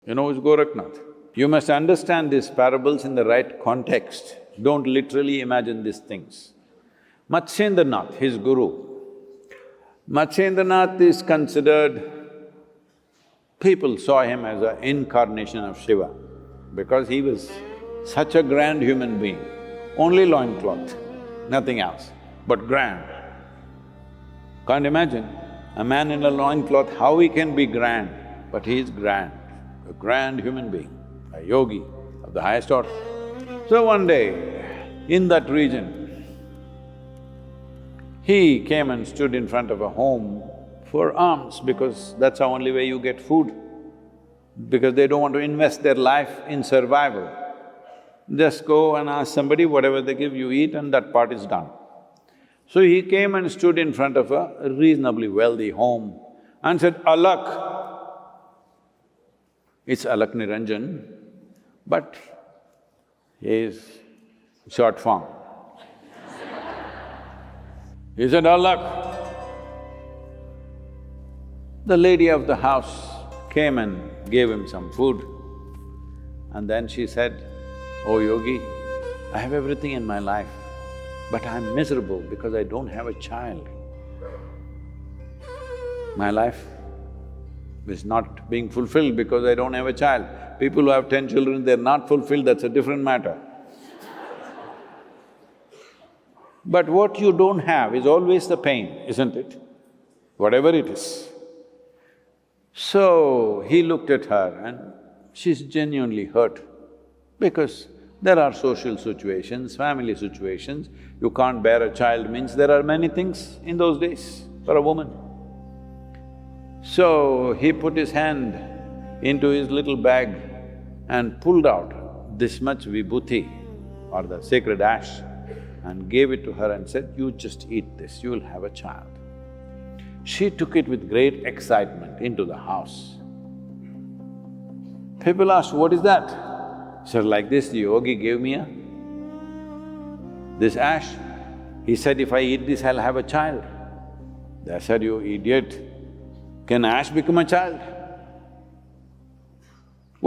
You know who's Goraknath? You must understand these parables in the right context. Don't literally imagine these things. Matsyendranath, his guru. Matsyendranath is considered… people saw him as an incarnation of Shiva because he was such a grand human being. Only loincloth, nothing else, but grand. Can't imagine a man in a loincloth, how he can be grand, but he is grand, a grand human being, a yogi of the highest order. So one day, in that region, he came and stood in front of a home for alms because that's the only way you get food. Because they don't want to invest their life in survival. Just go and ask somebody, whatever they give you eat and that part is done. So he came and stood in front of a reasonably wealthy home and said, "Alak." It's Alak Niranjan, but he is short form. He said, "Alak." The lady of the house came and gave him some food. And then she said, "Oh yogi, I have everything in my life, but I'm miserable because I don't have a child. My life is not being fulfilled because I don't have a child. People who have 10 children, they're not fulfilled, that's a different matter. But what you don't have is always the pain, isn't it? Whatever it is. So he looked at her and she's genuinely hurt because there are social situations, family situations. You can't bear a child means there are many things in those days for a woman. So he put his hand into his little bag and pulled out this much vibhuti or the sacred ash and gave it to her and said, "You just eat this, you will have a child." She took it with great excitement into the house. People asked, "What is that?" She said, "Like this, the yogi gave me this ash. He said, if I eat this, I'll have a child." They said, "You idiot, can ash become a child?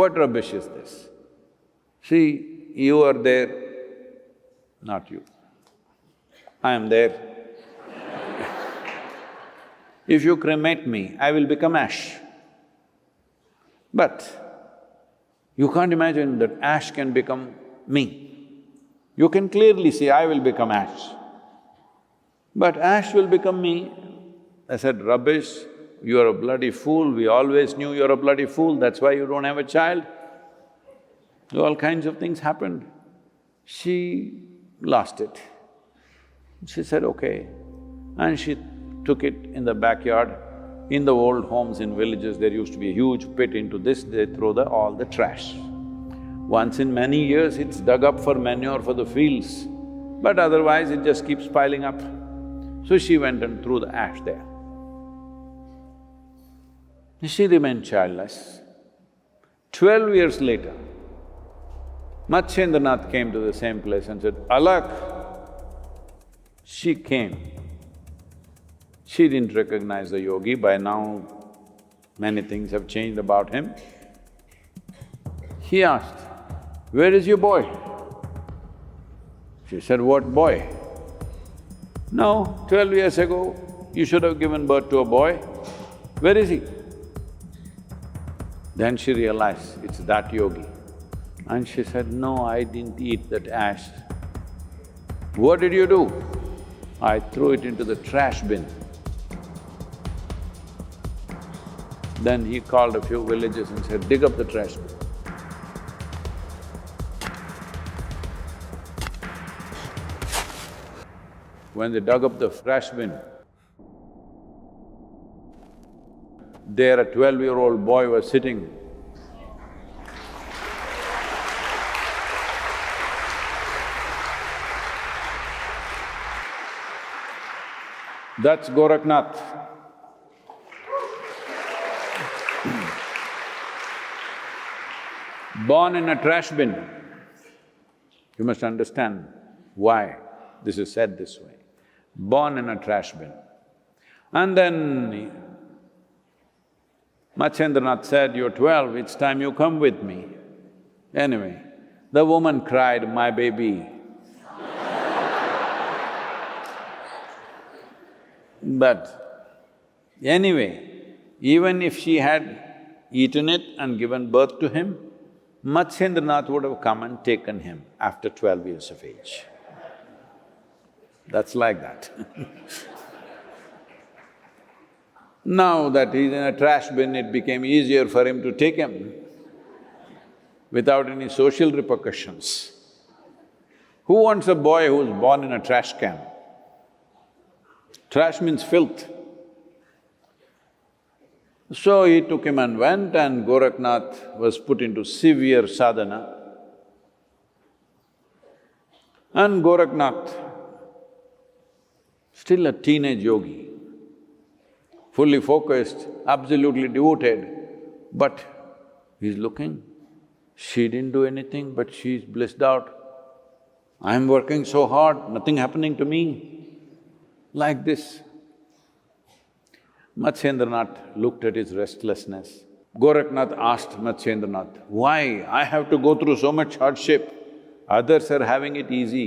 What rubbish is this? See, you are there, not you. I am there. If you cremate me, I will become ash. But you can't imagine that ash can become me. You can clearly see I will become ash. But ash will become me." I said, "Rubbish, you are a bloody fool, we always knew you're a bloody fool, that's why you don't have a child." All kinds of things happened. She lost it. She said, "Okay." And she took it in the backyard. In the old homes in villages, there used to be a huge pit. Into this, they throw all the trash. Once in many years, it's dug up for manure for the fields, but otherwise it just keeps piling up. So she went and threw the ash there. She remained childless. 12 years later, Matsyendranath came to the same place and said, "Alak." She came. She didn't recognize the yogi. By now, many things have changed about him. He asked, "Where is your boy?" She said, "What boy?" "No, 12 years ago, you should have given birth to a boy. Where is he?" Then she realized it's that yogi. And she said, "No, I didn't eat that ash." "What did you do?" "I threw it into the trash bin." Then he called a few villagers and said, "Dig up the trash bin." When they dug up the trash bin, there a 12-year-old boy was sitting. That's Goraknath. Born in a trash bin. You must understand why this is said this way. Born in a trash bin. And then Matsyendranath said, "You're 12, it's time you come with me." Anyway, the woman cried, "My baby." But anyway, even if she had eaten it and given birth to him, Matsyendranath would have come and taken him after 12 years of age. That's like that. Now that he's in a trash bin, it became easier for him to take him without any social repercussions. Who wants a boy who's born in a trash can? Trash means filth. So he took him and went, and Goraknath was put into severe sadhana. And Goraknath, still a teenage yogi, fully focused, absolutely devoted, but he's looking, she didn't do anything, but she's blissed out. I'm working so hard, nothing happening to me, like this. Matsyendranath looked at his restlessness. Goraknath asked Matsyendranath, "Why? I have to go through so much hardship, others are having it easy."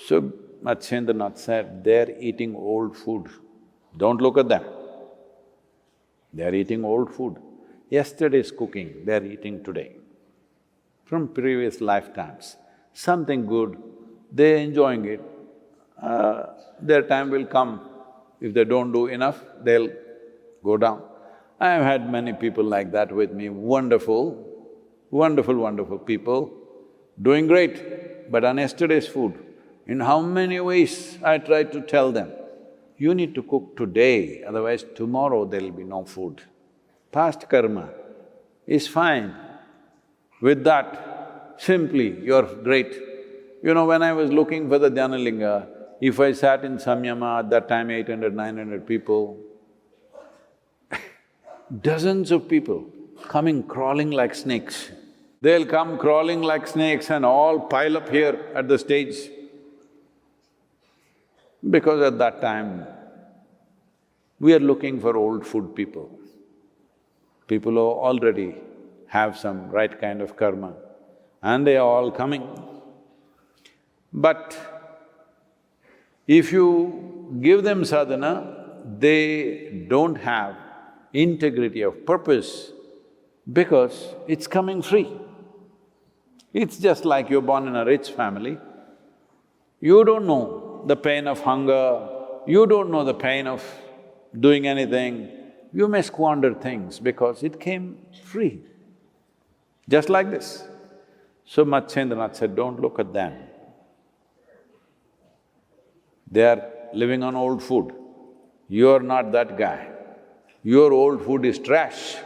So Matsyendranath said, "They're eating old food, don't look at them. They're eating old food. Yesterday's cooking, they're eating today. From previous lifetimes, something good, they're enjoying it. Their time will come. If they don't do enough, they'll go down." I have had many people like that with me, wonderful people, doing great, but on yesterday's food. In how many ways I tried to tell them, you need to cook today, otherwise tomorrow there'll be no food. Past karma is fine. With that, simply you're great. You know, when I was looking for the Dhyanalinga, if I sat in Samyama, at that time 800, 900 people, dozens of people coming crawling like snakes. They'll come crawling like snakes and all pile up here at the stage. Because at that time, we are looking for old food people. People who already have some right kind of karma, and they are all coming. But if you give them sadhana, they don't have integrity of purpose because it's coming free. It's just like you're born in a rich family, you don't know the pain of hunger, you don't know the pain of doing anything, you may squander things because it came free, just like this. So Matsyendranath said, "Don't look at them. They are living on old food. You're not that guy. Your old food is trash.